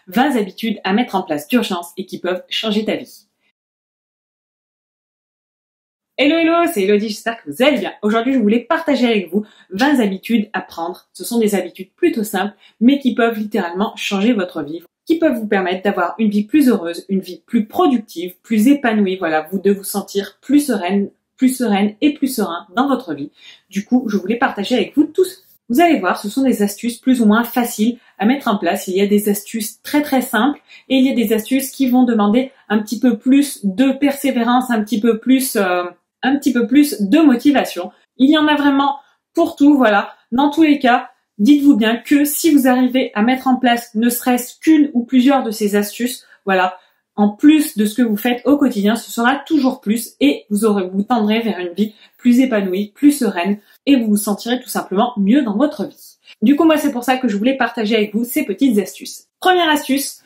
20 habitudes à mettre en place d'urgence et qui peuvent changer ta vie. Hello, c'est Elodie, j'espère que vous allez bien. Aujourd'hui, je voulais partager avec vous 20 habitudes à prendre. Ce sont des habitudes plutôt simples, mais qui peuvent littéralement changer votre vie, qui peuvent vous permettre d'avoir une vie plus heureuse, une vie plus productive, plus épanouie, voilà, de vous sentir plus sereine et plus serein dans votre vie. Du coup, je voulais partager avec vous tous. Vous allez voir, ce sont des astuces plus ou moins faciles à mettre en place. Il y a des astuces très simples et il y a des astuces qui vont demander un petit peu plus de persévérance, un petit peu plus de motivation. Il y en a vraiment pour tout, voilà. Dans tous les cas, dites-vous bien que si vous arrivez à mettre en place ne serait-ce qu'une ou plusieurs de ces astuces, voilà, en plus de ce que vous faites au quotidien, ce sera toujours plus et vous tendrez vers une vie plus épanouie, plus sereine et vous vous sentirez tout simplement mieux dans votre vie. Du coup, moi, c'est pour ça que je voulais partager avec vous ces petites astuces. Première astuce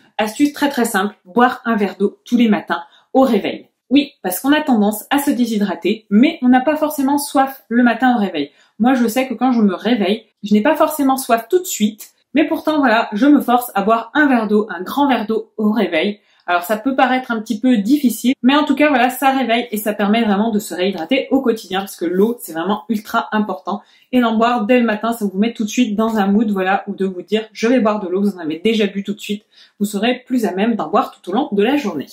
très simple, boire un verre d'eau tous les matins au réveil. Oui, parce qu'on a tendance à se déshydrater, mais on n'a pas forcément soif le matin au réveil. Moi, je sais que quand je me réveille, je n'ai pas forcément soif tout de suite, mais pourtant, voilà, je me force à boire un verre d'eau, un grand verre d'eau au réveil. Alors, ça peut paraître un petit peu difficile, mais en tout cas, voilà, ça réveille et ça permet vraiment de se réhydrater au quotidien, parce que l'eau, c'est vraiment ultra important. Et d'en boire dès le matin, ça vous met tout de suite dans un mood, voilà, ou de vous dire, je vais boire de l'eau, vous en avez déjà bu tout de suite. Vous serez plus à même d'en boire tout au long de la journée.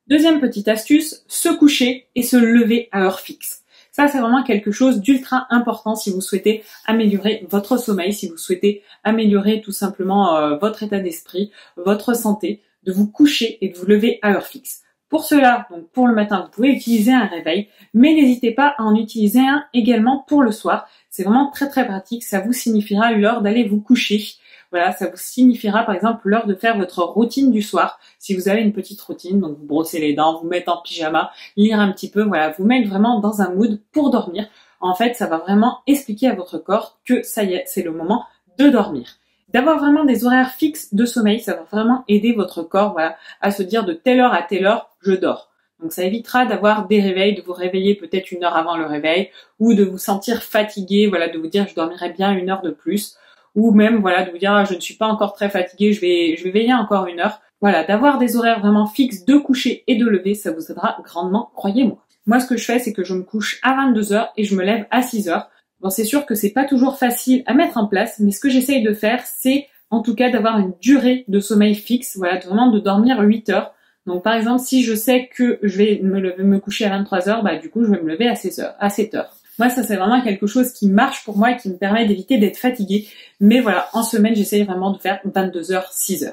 Deuxième petite astuce, se coucher et se lever à heure fixe. Ça, c'est vraiment quelque chose d'ultra important si vous souhaitez améliorer votre sommeil, si vous souhaitez améliorer tout simplement votre état d'esprit, votre santé, de vous coucher et de vous lever à heure fixe. Pour cela, donc pour le matin, vous pouvez utiliser un réveil, mais n'hésitez pas à en utiliser un également pour le soir. C'est vraiment très pratique, ça vous signifiera l'heure d'aller vous coucher. Voilà, ça vous signifiera par exemple l'heure de faire votre routine du soir. Si vous avez une petite routine, donc vous brossez les dents, vous mettez en pyjama, lire un petit peu, voilà, vous mettre vraiment dans un mood pour dormir. En fait, ça va vraiment expliquer à votre corps que ça y est, c'est le moment de dormir. D'avoir vraiment des horaires fixes de sommeil, ça va vraiment aider votre corps, voilà, à se dire de telle heure à telle heure, je dors. Donc ça évitera d'avoir des réveils, de vous réveiller peut-être une heure avant le réveil, ou de vous sentir fatigué, voilà, de vous dire je dormirai bien une heure de plus. Ou même, voilà, de vous dire, je ne suis pas encore très fatiguée, je vais veiller encore une heure. Voilà, d'avoir des horaires vraiment fixes de coucher et de lever, ça vous aidera grandement, croyez-moi. Moi, ce que je fais, c'est que je me couche à 22h et je me lève à 6h. Bon, c'est sûr que c'est pas toujours facile à mettre en place, mais ce que j'essaye de faire, c'est, en tout cas, d'avoir une durée de sommeil fixe, voilà, vraiment de dormir 8 heures. Donc, par exemple, si je sais que je vais me coucher à 23h, bah, du coup, je vais me lever à 7h. Moi, ça, c'est vraiment quelque chose qui marche pour moi et qui me permet d'éviter d'être fatiguée. Mais voilà, en semaine, j'essaye vraiment de faire 22h, 6h.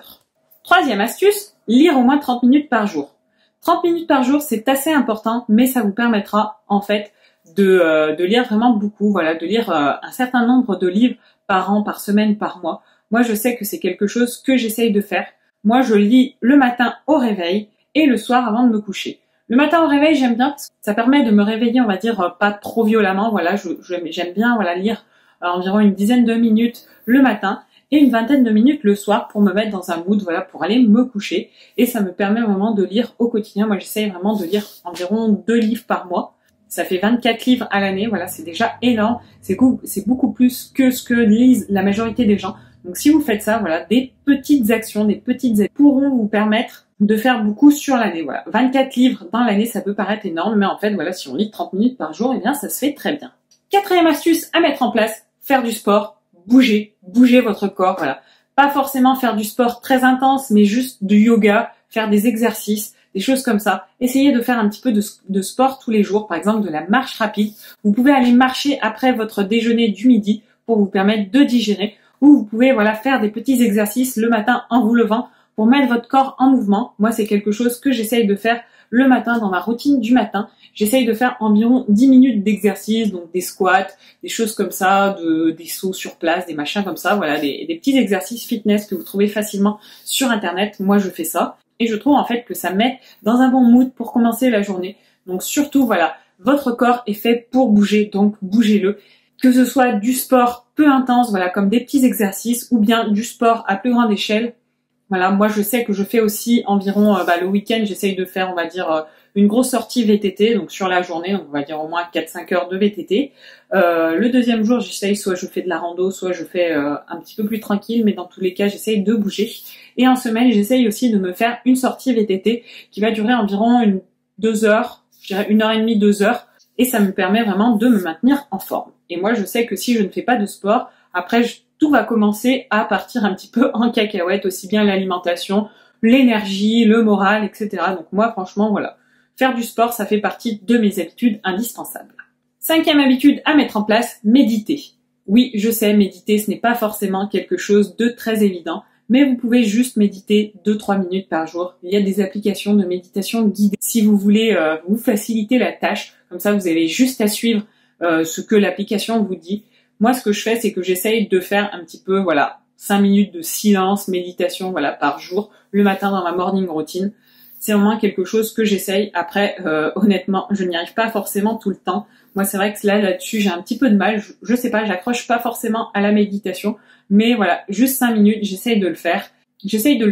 Troisième astuce, lire au moins 30 minutes par jour. 30 minutes par jour, c'est assez important, mais ça vous permettra, en fait, de lire vraiment beaucoup, voilà, de lire un certain nombre de livres par an, par semaine, par mois. Moi, je sais que c'est quelque chose que j'essaye de faire. Moi, je lis le matin au réveil et le soir avant de me coucher. Le matin au réveil, j'aime bien parce que ça permet de me réveiller, on va dire, pas trop violemment. Voilà, j'aime bien, voilà, lire environ une dizaine de minutes le matin et une vingtaine de minutes le soir pour me mettre dans un mood, voilà, pour aller me coucher. Et ça me permet vraiment de lire au quotidien. Moi, j'essaye vraiment de lire environ 2 livres par mois. Ça fait 24 livres à l'année, voilà, c'est déjà énorme. C'est beaucoup plus que ce que lisent la majorité des gens. Donc, si vous faites ça, voilà, des petites actions, des petites aides pourront vous permettre de faire beaucoup sur l'année, voilà. 24 livres dans l'année, ça peut paraître énorme, mais en fait, voilà, si on lit 30 minutes par jour, eh bien, ça se fait très bien. Quatrième astuce à mettre en place, faire du sport, bouger votre corps, voilà. Pas forcément faire du sport très intense, mais juste du yoga, faire des exercices, des choses comme ça. Essayez de faire un petit peu de sport tous les jours, par exemple de la marche rapide. Vous pouvez aller marcher après votre déjeuner du midi pour vous permettre de digérer, ou vous pouvez, voilà, faire des petits exercices le matin en vous levant, pour mettre votre corps en mouvement. Moi, c'est quelque chose que j'essaye de faire le matin dans ma routine du matin. J'essaye de faire environ 10 minutes d'exercice, donc des squats, des choses comme ça, des sauts sur place, des machins comme ça, voilà, des petits exercices fitness que vous trouvez facilement sur Internet. Moi, je fais ça. Et je trouve en fait que ça me met dans un bon mood pour commencer la journée. Donc surtout, voilà, votre corps est fait pour bouger, donc bougez-le. Que ce soit du sport peu intense, voilà, comme des petits exercices, ou bien du sport à plus grande échelle. Voilà, moi je sais que je fais aussi environ le week-end, j'essaye de faire, on va dire, une grosse sortie VTT, donc sur la journée, donc on va dire au moins 4-5 heures de VTT. Le deuxième jour, j'essaye, soit je fais de la rando, soit je fais un petit peu plus tranquille, mais dans tous les cas, j'essaye de bouger. Et en semaine, j'essaye aussi de me faire une sortie VTT qui va durer environ 2 heures, je dirais 1h30, 2 heures, et ça me permet vraiment de me maintenir en forme. Et moi, je sais que si je ne fais pas de sport, après, tout va commencer à partir un petit peu en cacahuète, aussi bien l'alimentation, l'énergie, le moral, etc. Donc moi, franchement, voilà. Faire du sport, ça fait partie de mes habitudes indispensables. 5e habitude à mettre en place, méditer. Oui, je sais, méditer, ce n'est pas forcément quelque chose de très évident, mais vous pouvez juste méditer 2-3 minutes par jour. Il y a des applications de méditation guidée. Si vous voulez vous faciliter la tâche, comme ça vous avez juste à suivre ce que l'application vous dit. Moi, ce que je fais, c'est que j'essaye de faire un petit peu, 5 minutes de silence, méditation, par jour, le matin dans ma morning routine. C'est vraiment quelque chose que j'essaye. Après, honnêtement, je n'y arrive pas forcément tout le temps. Moi, c'est vrai que là-dessus, j'ai un petit peu de mal. Je sais pas, j'accroche pas forcément à la méditation. Mais voilà, juste 5 minutes, j'essaye de le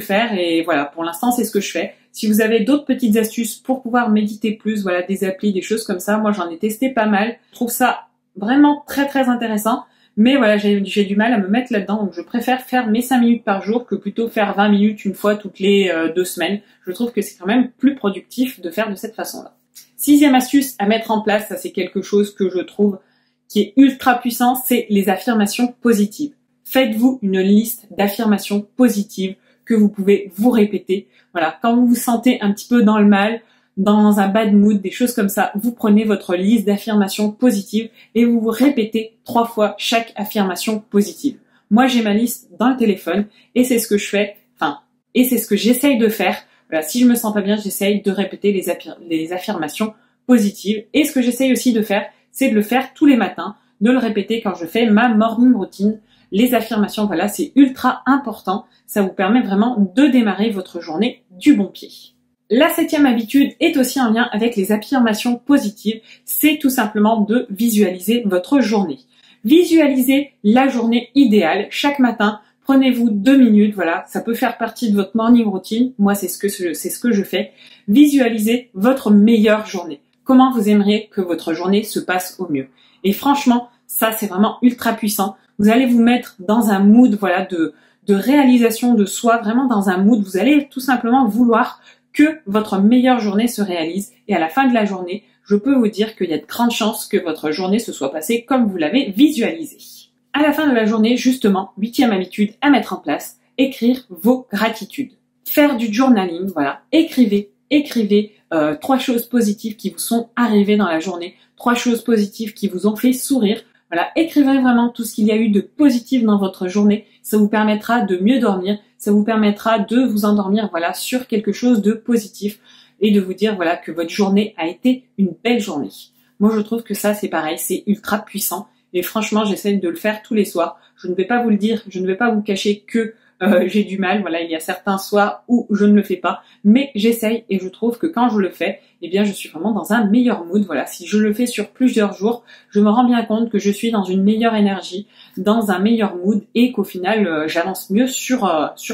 faire. Et voilà, pour l'instant, c'est ce que je fais. Si vous avez d'autres petites astuces pour pouvoir méditer plus, des applis, des choses comme ça, moi, j'en ai testé pas mal. Je trouve ça vraiment très, très intéressant. Mais voilà, j'ai du mal à me mettre là-dedans, donc je préfère faire mes 5 minutes par jour que plutôt faire 20 minutes une fois toutes les 2 semaines. Je trouve que c'est quand même plus productif de faire de cette façon-là. 6e astuce à mettre en place, ça c'est quelque chose que je trouve qui est ultra puissant, c'est les affirmations positives. Faites-vous une liste d'affirmations positives que vous pouvez vous répéter. Voilà, quand vous vous sentez un petit peu dans le mal, dans un bad mood, des choses comme ça, vous prenez votre liste d'affirmations positives et vous vous répétez 3 fois chaque affirmation positive. Moi, j'ai ma liste dans le téléphone et c'est ce que je fais, et c'est ce que j'essaye de faire. Voilà, si je me sens pas bien, j'essaye de répéter les affirmations positives. Et ce que j'essaye aussi de faire, c'est de le faire tous les matins, de le répéter quand je fais ma morning routine. Les affirmations, c'est ultra important. Ça vous permet vraiment de démarrer votre journée du bon pied. La 7e habitude est aussi en lien avec les affirmations positives. C'est tout simplement de visualiser votre journée. Visualisez la journée idéale chaque matin. Prenez-vous 2 minutes, ça peut faire partie de votre morning routine. Moi, c'est ce que je fais. Visualisez votre meilleure journée. Comment vous aimeriez que votre journée se passe au mieux. Et franchement, ça, c'est vraiment ultra puissant. Vous allez vous mettre dans un mood, de réalisation de soi, vraiment dans un mood. Vous allez tout simplement vouloir que votre meilleure journée se réalise. Et à la fin de la journée, je peux vous dire qu'il y a de grandes chances que votre journée se soit passée comme vous l'avez visualisé. À la fin de la journée, justement, 8e habitude à mettre en place, écrire vos gratitudes. Faire du journaling, écrivez 3 choses positives qui vous sont arrivées dans la journée, 3 choses positives qui vous ont fait sourire. Écrivez vraiment tout ce qu'il y a eu de positif dans votre journée. Ça vous permettra de mieux dormir. Ça vous permettra de vous endormir, sur quelque chose de positif et de vous dire, que votre journée a été une belle journée. Moi, je trouve que ça, c'est pareil, c'est ultra puissant. Et franchement, j'essaie de le faire tous les soirs. Je ne vais pas vous le dire, je ne vais pas vous cacher que j'ai du mal. Il y a certains soirs où je ne le fais pas, mais j'essaye et je trouve que quand je le fais, je suis vraiment dans un meilleur mood. Si je le fais sur plusieurs jours, je me rends bien compte que je suis dans une meilleure énergie, dans un meilleur mood et qu'au final, j'avance mieux sur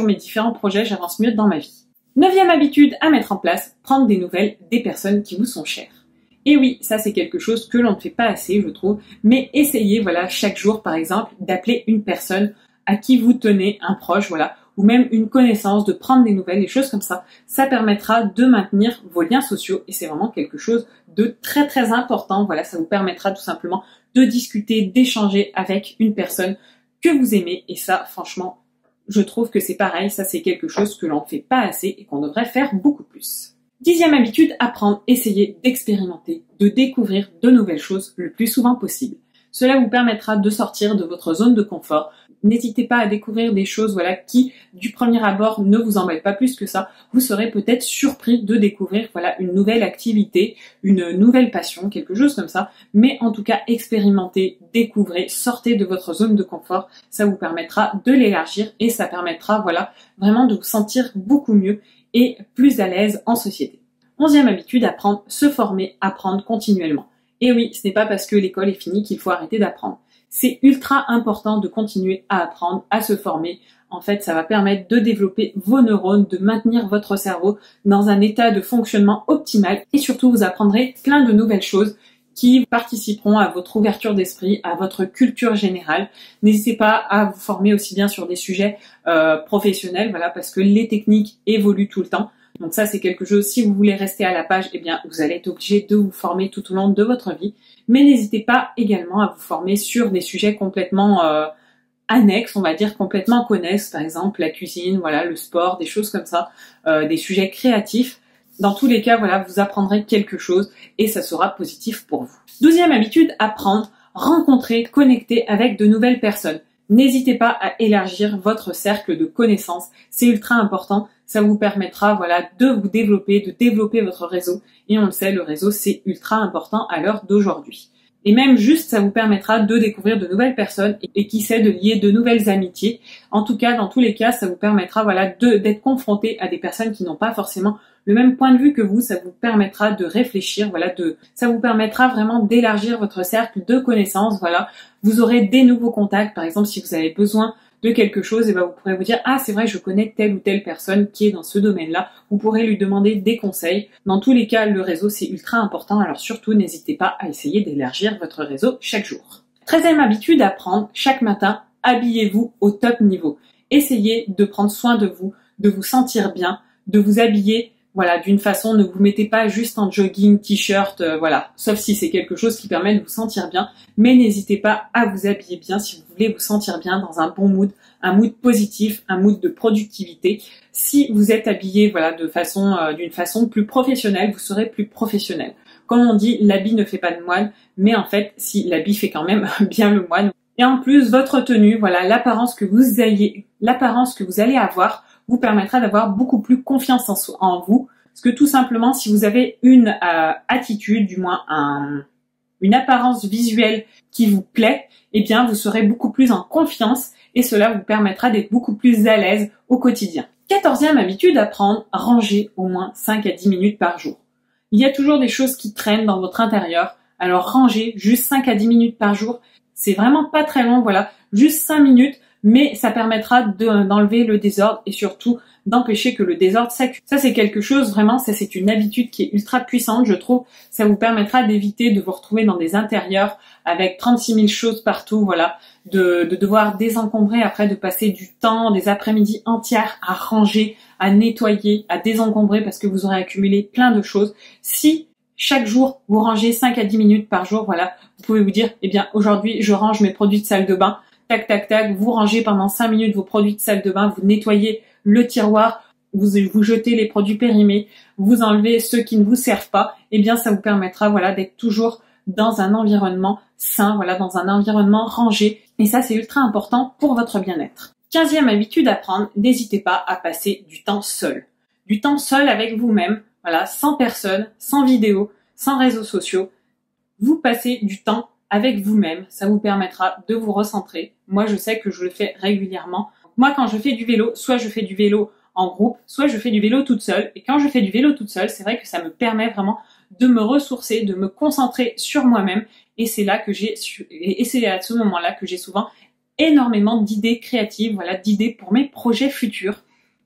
mes différents projets, j'avance mieux dans ma vie. 9e habitude à mettre en place, prendre des nouvelles des personnes qui vous sont chères. Et oui, ça c'est quelque chose que l'on ne fait pas assez, je trouve, mais essayez, chaque jour par exemple, d'appeler une personne à qui vous tenez un proche, ou même une connaissance, de prendre des nouvelles, des choses comme ça. Ça permettra de maintenir vos liens sociaux et c'est vraiment quelque chose de très très important. Ça vous permettra tout simplement de discuter, d'échanger avec une personne que vous aimez et ça, franchement, je trouve que c'est pareil, ça c'est quelque chose que l'on ne fait pas assez et qu'on devrait faire beaucoup plus. 10e habitude, apprendre, essayer d'expérimenter, de découvrir de nouvelles choses le plus souvent possible. Cela vous permettra de sortir de votre zone de confort. N'hésitez pas à découvrir des choses qui, du premier abord, ne vous embêtent pas plus que ça. Vous serez peut-être surpris de découvrir une nouvelle activité, une nouvelle passion, quelque chose comme ça. Mais en tout cas, expérimentez, découvrez, sortez de votre zone de confort. Ça vous permettra de l'élargir et ça permettra vraiment de vous sentir beaucoup mieux et plus à l'aise en société. 11e habitude, apprendre, se former, apprendre continuellement. Et oui, ce n'est pas parce que l'école est finie qu'il faut arrêter d'apprendre. C'est ultra important de continuer à apprendre, à se former, En fait, ça va permettre de développer vos neurones, de maintenir votre cerveau dans un état de fonctionnement optimal et surtout vous apprendrez plein de nouvelles choses qui participeront à votre ouverture d'esprit, à votre culture générale. N'hésitez pas à vous former aussi bien sur des sujets professionnels, voilà, parce que les techniques évoluent tout le temps. Donc ça, c'est quelque chose, si vous voulez rester à la page, eh bien, vous allez être obligé de vous former tout au long de votre vie. Mais n'hésitez pas également à vous former sur des sujets complètement annexes, on va dire, complètement connexes, par exemple la cuisine, voilà, le sport, des choses comme ça, des sujets créatifs. Dans tous les cas, voilà, vous apprendrez quelque chose et ça sera positif pour vous. 12e habitude, apprendre, rencontrer, connecter avec de nouvelles personnes. N'hésitez pas à élargir votre cercle de connaissances, c'est ultra important. Ça vous permettra, voilà, de vous développer, de développer votre réseau. Et on le sait, le réseau, c'est ultra important à l'heure d'aujourd'hui. Et même juste, ça vous permettra de découvrir de nouvelles personnes et qui sait, de lier de nouvelles amitiés. En tout cas, dans tous les cas, ça vous permettra, voilà, d'être confronté à des personnes qui n'ont pas forcément le même point de vue que vous. Ça vous permettra de réfléchir, voilà, ça vous permettra vraiment d'élargir votre cercle de connaissances, voilà. Vous aurez des nouveaux contacts, par exemple, si vous avez besoin de quelque chose, et ben vous pourrez vous dire ah c'est vrai je connais telle ou telle personne qui est dans ce domaine-là. Vous pourrez lui demander des conseils. Dans tous les cas, le réseau c'est ultra important. Alors surtout n'hésitez pas à essayer d'élargir votre réseau chaque jour. 13e habitude à prendre chaque matin, habillez-vous au top niveau. Essayez de prendre soin de vous sentir bien, de vous habiller. Voilà, d'une façon, ne vous mettez pas juste en jogging, t-shirt, voilà, sauf si c'est quelque chose qui permet de vous sentir bien, mais n'hésitez pas à vous habiller bien si vous voulez vous sentir bien dans un bon mood, un mood positif, un mood de productivité. Si vous êtes habillé, voilà, d'une façon plus professionnelle, vous serez plus professionnel. Comme on dit, l'habit ne fait pas de moine, mais en fait, si l'habit fait quand même bien le moine. Et en plus, votre tenue, voilà, l'apparence que vous allez avoir, vous permettra d'avoir beaucoup plus confiance en vous. Parce que tout simplement, si vous avez une attitude, du moins une apparence visuelle qui vous plaît, eh bien, vous serez beaucoup plus en confiance et cela vous permettra d'être beaucoup plus à l'aise au quotidien. 14e habitude à prendre, ranger au moins 5 à 10 minutes par jour. Il y a toujours des choses qui traînent dans votre intérieur, alors rangez juste 5 à 10 minutes par jour. C'est vraiment pas très long, voilà, juste 5 minutes. Mais ça permettra d'enlever le désordre et surtout d'empêcher que le désordre s'accumule. Ça, c'est quelque chose, vraiment, ça c'est une habitude qui est ultra puissante, je trouve. Ça vous permettra d'éviter de vous retrouver dans des intérieurs avec 36 000 choses partout, voilà, de devoir désencombrer après, de passer du temps, des après-midi entières à ranger, à nettoyer, à désencombrer parce que vous aurez accumulé plein de choses. Si chaque jour, vous rangez 5 à 10 minutes par jour, voilà, vous pouvez vous dire, eh bien, aujourd'hui, je range mes produits de salle de bain. Tac, tac, tac, vous rangez pendant 5 minutes vos produits de salle de bain, vous nettoyez le tiroir, vous jetez les produits périmés, vous enlevez ceux qui ne vous servent pas, eh bien ça vous permettra, voilà, d'être toujours dans un environnement sain, voilà, dans un environnement rangé. Et ça, c'est ultra important pour votre bien-être. 15e habitude à prendre, n'hésitez pas à passer du temps seul. Du temps seul avec vous-même, voilà, sans personne, sans vidéo, sans réseaux sociaux. Vous passez du temps avec vous-même, ça vous permettra de vous recentrer. Moi, je sais que je le fais régulièrement. Moi, quand je fais du vélo, soit je fais du vélo en groupe, soit je fais du vélo toute seule. Et quand je fais du vélo toute seule, c'est vrai que ça me permet vraiment de me ressourcer, de me concentrer sur moi-même. Et c'est à ce moment-là que j'ai souvent énormément d'idées créatives, voilà, d'idées pour mes projets futurs.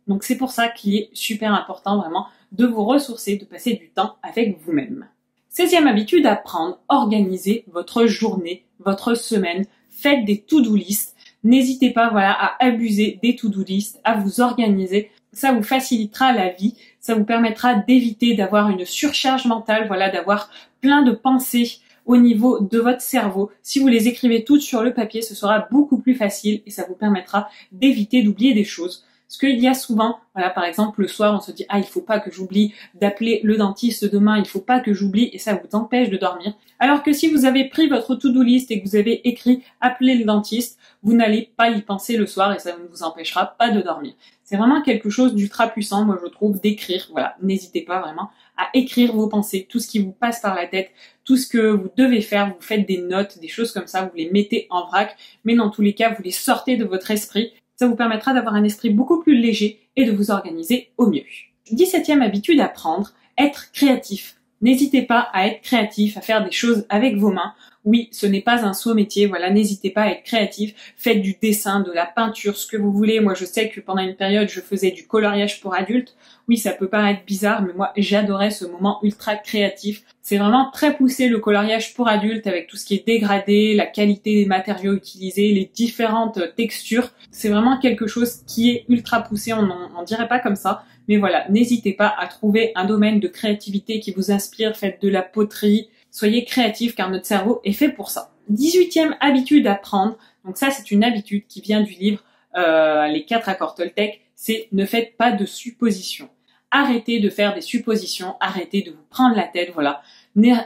Donc c'est pour ça qu'il est super important vraiment de vous ressourcer, de passer du temps avec vous-même. 16e habitude à prendre, organisez votre journée, votre semaine, faites des to-do list. N'hésitez pas, voilà, à abuser des to-do list, à vous organiser. Ça vous facilitera la vie, ça vous permettra d'éviter d'avoir une surcharge mentale, voilà, d'avoir plein de pensées au niveau de votre cerveau. Si vous les écrivez toutes sur le papier, ce sera beaucoup plus facile et ça vous permettra d'éviter d'oublier des choses. Parce qu'il y a souvent, voilà, par exemple, le soir, on se dit « Ah, il faut pas que j'oublie d'appeler le dentiste demain, il faut pas que j'oublie » et ça vous empêche de dormir. Alors que si vous avez pris votre to-do list et que vous avez écrit « Appeler le dentiste », vous n'allez pas y penser le soir et ça ne vous empêchera pas de dormir. C'est vraiment quelque chose d'ultra puissant, moi je trouve, d'écrire. Voilà, n'hésitez pas vraiment à écrire vos pensées, tout ce qui vous passe par la tête, tout ce que vous devez faire, vous faites des notes, des choses comme ça, vous les mettez en vrac, mais dans tous les cas, vous les sortez de votre esprit. Ça vous permettra d'avoir un esprit beaucoup plus léger et de vous organiser au mieux. 17e habitude à prendre, être créatif. N'hésitez pas à être créatif, à faire des choses avec vos mains. Oui, ce n'est pas un sot métier, voilà, n'hésitez pas à être créatif, faites du dessin, de la peinture, ce que vous voulez. Moi, je sais que pendant une période, je faisais du coloriage pour adultes. Oui, ça peut paraître bizarre, mais moi, j'adorais ce moment ultra créatif. C'est vraiment très poussé le coloriage pour adultes avec tout ce qui est dégradé, la qualité des matériaux utilisés, les différentes textures. C'est vraiment quelque chose qui est ultra poussé, on dirait pas comme ça. Mais voilà, n'hésitez pas à trouver un domaine de créativité qui vous inspire, faites de la poterie, soyez créatifs car notre cerveau est fait pour ça. 18e habitude à prendre, donc ça c'est une habitude qui vient du livre Les 4 accords Toltec, c'est ne faites pas de suppositions. Arrêtez de faire des suppositions, arrêtez de vous prendre la tête, voilà.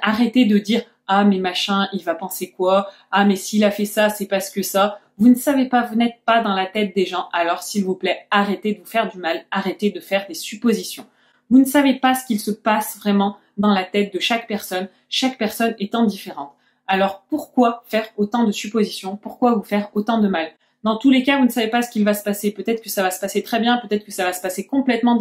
Arrêtez de dire « Ah mais machin, il va penser quoi? Ah mais s'il a fait ça, c'est parce que ça... » Vous ne savez pas, vous n'êtes pas dans la tête des gens, alors s'il vous plaît, arrêtez de vous faire du mal, arrêtez de faire des suppositions. Vous ne savez pas ce qu'il se passe vraiment dans la tête de chaque personne étant différente. Alors pourquoi faire autant de suppositions? Pourquoi vous faire autant de mal? Dans tous les cas, vous ne savez pas ce qu'il va se passer. Peut-être que ça va se passer très bien, peut-être que ça va se passer complètement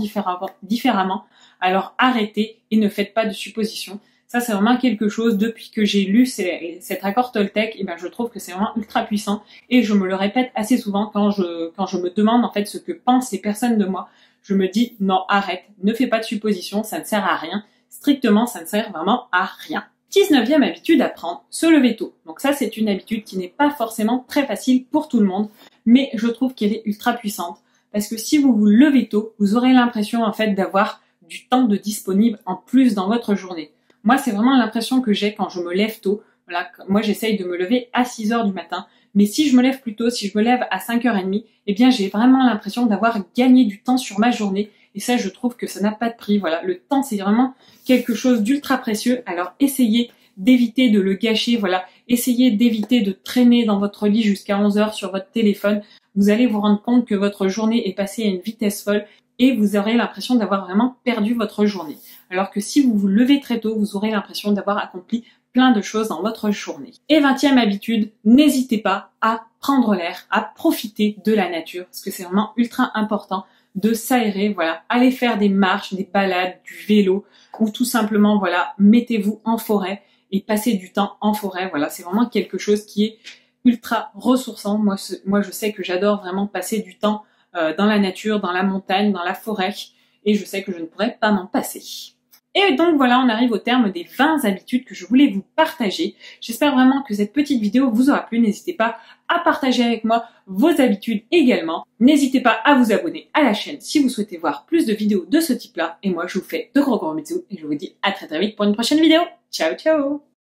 différemment. Alors arrêtez et ne faites pas de suppositions. Ça, c'est vraiment quelque chose, depuis que j'ai lu cet accord Toltec, et ben, je trouve que c'est vraiment ultra puissant, et je me le répète assez souvent quand je me demande, en fait, ce que pensent les personnes de moi. Je me dis, non, arrête, ne fais pas de suppositions, ça ne sert à rien. Strictement, ça ne sert vraiment à rien. 19e habitude à prendre, se lever tôt. Donc ça, c'est une habitude qui n'est pas forcément très facile pour tout le monde, mais je trouve qu'elle est ultra puissante. Parce que si vous vous levez tôt, vous aurez l'impression, en fait, d'avoir du temps de disponible en plus dans votre journée. Moi, c'est vraiment l'impression que j'ai quand je me lève tôt. Voilà, moi, j'essaye de me lever à 6 heures du matin. Mais si je me lève plus tôt, si je me lève à 5h30, eh bien, j'ai vraiment l'impression d'avoir gagné du temps sur ma journée. Et ça, je trouve que ça n'a pas de prix. Voilà, le temps, c'est vraiment quelque chose d'ultra précieux. Alors, essayez d'éviter de le gâcher. Voilà, essayez d'éviter de traîner dans votre lit jusqu'à 11 heures sur votre téléphone. Vous allez vous rendre compte que votre journée est passée à une vitesse folle et vous aurez l'impression d'avoir vraiment perdu votre journée. Alors que si vous vous levez très tôt, vous aurez l'impression d'avoir accompli plein de choses dans votre journée. Et 20e habitude, n'hésitez pas à prendre l'air, à profiter de la nature, parce que c'est vraiment ultra important de s'aérer, voilà, aller faire des marches, des balades, du vélo, ou tout simplement, voilà, mettez-vous en forêt et passez du temps en forêt, voilà, c'est vraiment quelque chose qui est ultra ressourçant. Moi, je sais que j'adore vraiment passer du temps dans la nature, dans la montagne, dans la forêt, et je sais que je ne pourrais pas m'en passer. Et donc voilà, on arrive au terme des 20 habitudes que je voulais vous partager. J'espère vraiment que cette petite vidéo vous aura plu. N'hésitez pas à partager avec moi vos habitudes également. N'hésitez pas à vous abonner à la chaîne si vous souhaitez voir plus de vidéos de ce type-là. Et moi, je vous fais de gros bisous et je vous dis à très vite pour une prochaine vidéo. Ciao, ciao!